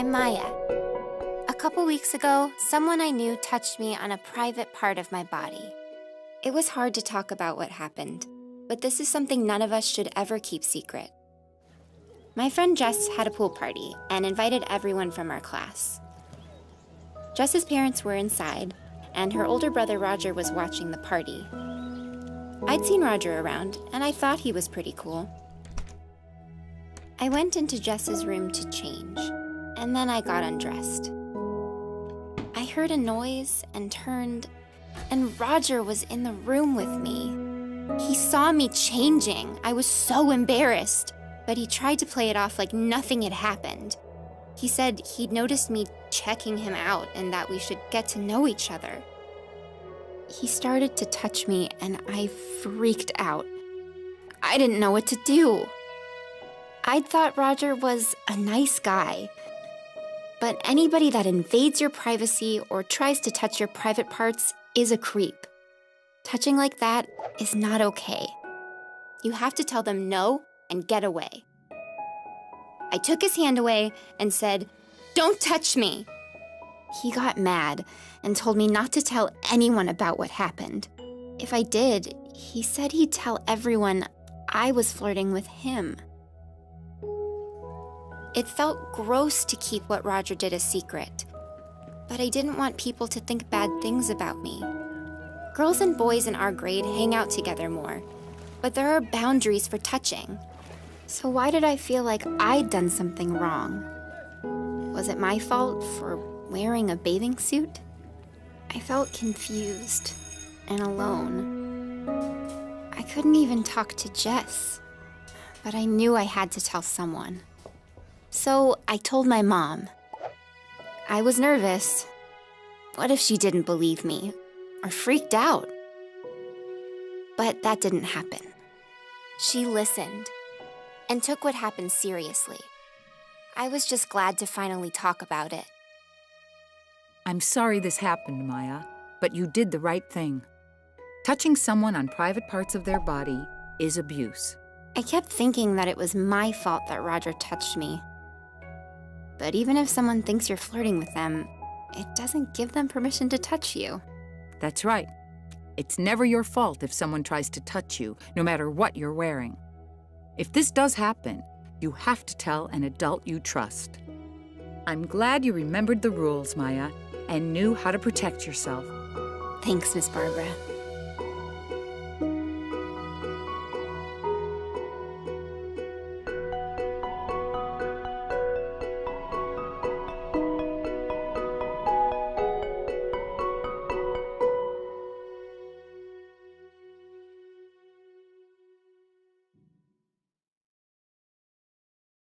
I'm Maya. A couple weeks ago, someone I knew touched me on a private part of my body. It was hard to talk about what happened, but this is something none of us should ever keep secret. My friend Jess had a pool party and invited everyone from our class. Jess's parents were inside, and her older brother Roger was watching the party. I'd seen Roger around, and I thought he was pretty cool. I went into Jess's room to change, and then I got undressed. I heard a noise and turned, and Roger was in the room with me. He saw me changing. I was so embarrassed, but he tried to play it off like nothing had happened. He said he'd noticed me checking him out and that we should get to know each other. He started to touch me, and I freaked out. I didn't know what to do. I'd thought Roger was a nice guy, but anybody that invades your privacy or tries to touch your private parts is a creep. Touching like that is not okay. You have to tell them no and get away. I took his hand away and said, "Don't touch me." He got mad and told me not to tell anyone about what happened. If I did, he said he'd tell everyone I was flirting with him. It felt gross to keep what Roger did a secret, but I didn't want people to think bad things about me. Girls and boys in our grade hang out together more, but there are boundaries for touching. So why did I feel like I'd done something wrong? Was it my fault for wearing a bathing suit? I felt confused and alone. I couldn't even talk to Jess, but I knew I had to tell someone. So I told my mom. I was nervous. What if she didn't believe me or freaked out? But that didn't happen. She listened and took what happened seriously. I was just glad to finally talk about it. I'm sorry this happened, Maya, but you did the right thing. Touching someone on private parts of their body is abuse. I kept thinking that it was my fault that Roger touched me. But even if someone thinks you're flirting with them, it doesn't give them permission to touch you. That's right. It's never your fault if someone tries to touch you, no matter what you're wearing. If this does happen, you have to tell an adult you trust. I'm glad you remembered the rules, Maya, and knew how to protect yourself. Thanks, Miss Barbara.